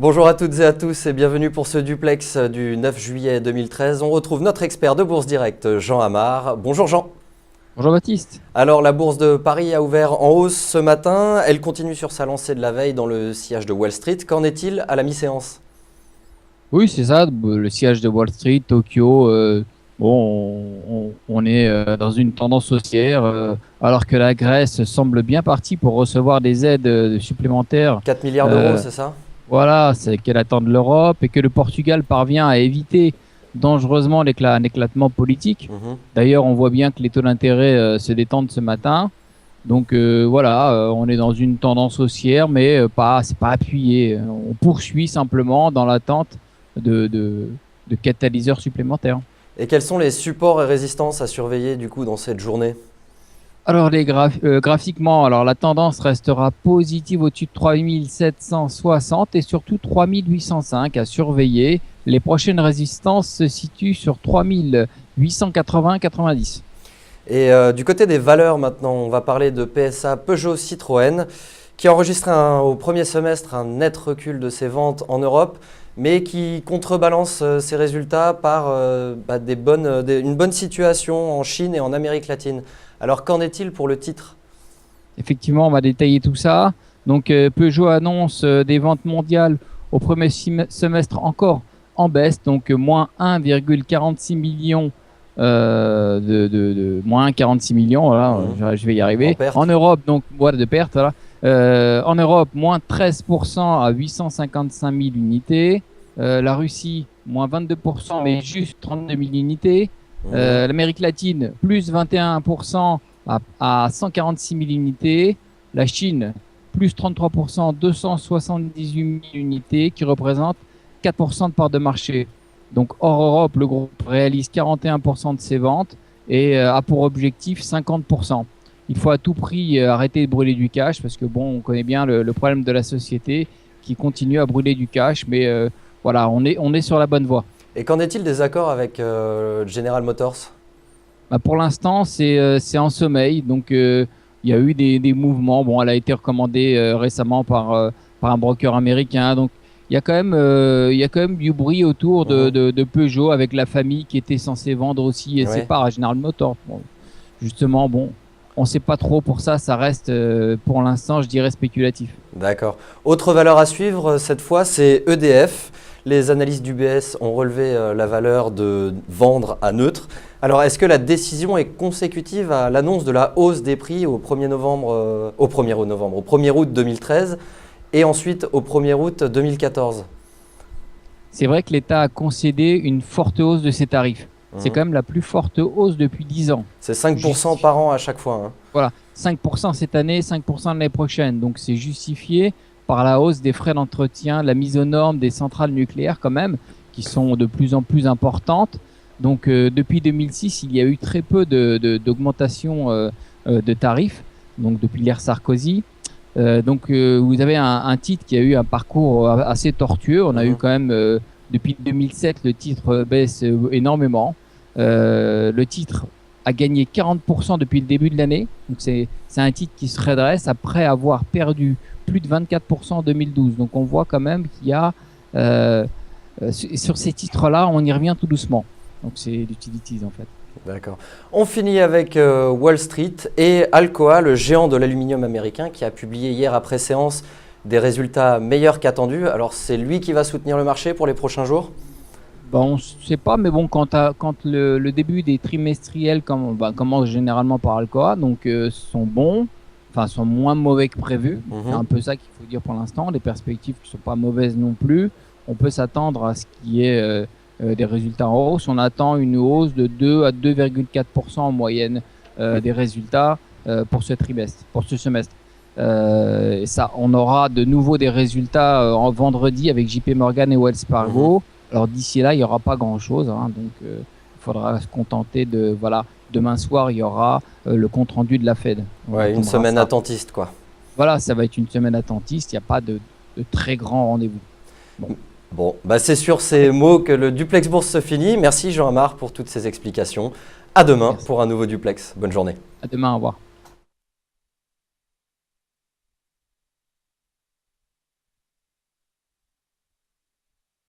Bonjour à toutes et à tous et bienvenue pour ce duplex du 9 juillet 2013. On retrouve notre expert de Bourse Direct, Jean Amar. Bonjour Jean. Bonjour Baptiste. Alors la bourse de Paris a ouvert en hausse ce matin. Elle continue sur sa lancée de la veille dans le sillage de Wall Street. Qu'en est-il à la mi-séance? Oui, c'est ça, le siège de Wall Street, Tokyo. On est dans une tendance haussière, alors que la Grèce semble bien partie pour recevoir des aides supplémentaires. 4 milliards d'euros, c'est ça? Voilà, c'est qu'elle attend de l'Europe et que le Portugal parvient à éviter dangereusement un éclatement politique. D'ailleurs, on voit bien que les taux d'intérêt se détendent ce matin. Donc on est dans une tendance haussière, mais c'est pas appuyé. On poursuit simplement dans l'attente de catalyseurs supplémentaires. Et quels sont les supports et résistances à surveiller du coup dans cette journée? Alors graphiquement, la tendance restera positive au-dessus de 3760 et surtout 3805 à surveiller. Les prochaines résistances se situent sur 3880-90. Et du côté des valeurs maintenant, on va parler de PSA Peugeot Citroën qui enregistre au premier semestre un net recul de ses ventes en Europe, mais qui contrebalance ses résultats par une bonne situation en Chine et en Amérique latine. Alors qu'en est-il pour le titre? Effectivement, on va détailler tout ça. Donc Peugeot annonce des ventes mondiales au premier semestre encore en baisse, donc moins 1,46 million moins 46 millions, voilà, je vais y arriver. En Europe, donc boîte de perte, voilà. En Europe, moins 13% à 855 000 unités. La Russie, moins 22%, mais juste 32 000 unités. L'Amérique latine, plus 21% à 146 000 unités. La Chine, plus 33%, 278 000 unités, qui représentent 4% de part de marché. Donc hors Europe, le groupe réalise 41% de ses ventes et a pour objectif 50%. Il faut à tout prix arrêter de brûler du cash parce que on connaît bien le problème de la société qui continue à brûler du cash, mais voilà, on est sur la bonne voie. Et qu'en est-il des accords avec General Motors? Pour l'instant, c'est en sommeil, donc il y a eu des mouvements. Elle a été recommandée récemment par un broker américain, donc il y a quand même du bruit autour de Peugeot avec la famille qui était censée vendre aussi ses parts à General Motors. Justement, on ne sait pas trop pour ça, ça reste pour l'instant, je dirais, spéculatif. D'accord. Autre valeur à suivre, cette fois, c'est EDF. Les analystes d'UBS ont relevé la valeur de vendre à neutre. Alors, est-ce que la décision est consécutive à l'annonce de la hausse des prix au 1er août 2013 et ensuite au 1er août 2014? C'est vrai que l'État a concédé une forte hausse de ses tarifs. C'est quand même la plus forte hausse depuis 10 ans. C'est 5% par an à chaque fois. Hein. Voilà, 5% cette année, 5% l'année prochaine. Donc c'est justifié par la hausse des frais d'entretien, la mise aux normes des centrales nucléaires quand même, qui sont de plus en plus importantes. Donc depuis 2006, il y a eu très peu d'augmentation de tarifs, donc depuis l'ère Sarkozy. Vous avez un titre qui a eu un parcours assez tortueux. On a eu quand même, depuis 2007, le titre baisse énormément. Le titre a gagné 40% depuis le début de l'année. Donc c'est un titre qui se redresse après avoir perdu plus de 24% en 2012. Donc on voit quand même qu'il y a, sur ces titres-là, on y revient tout doucement. Donc c'est l'utilities en fait. D'accord. On finit avec Wall Street et Alcoa, le géant de l'aluminium américain, qui a publié hier après séance des résultats meilleurs qu'attendus. Alors c'est lui qui va soutenir le marché pour les prochains jours? On ne sait pas, mais quand le début des trimestriels commence généralement par Alcoa, donc sont bons, sont moins mauvais que prévu. C'est un peu ça qu'il faut dire pour l'instant. Les perspectives ne sont pas mauvaises non plus. On peut s'attendre à ce qui est des résultats en hausse. On attend une hausse de 2 à 2,4% en moyenne des résultats pour ce trimestre, pour ce semestre. Et ça, on aura de nouveau des résultats en vendredi avec JP Morgan et Wells Fargo. Alors d'ici là, il n'y aura pas grand-chose, donc il faudra se contenter de demain soir, il y aura le compte rendu de la Fed. Ouais, une semaine attentiste quoi. Voilà, ça va être une semaine attentiste. Il n'y a pas de très grand rendez-vous. Bon, c'est sur ces mots que le Duplex Bourse se finit. Merci Jean Amar pour toutes ces explications. À demain pour un nouveau Duplex. Bonne journée. À demain, au revoir.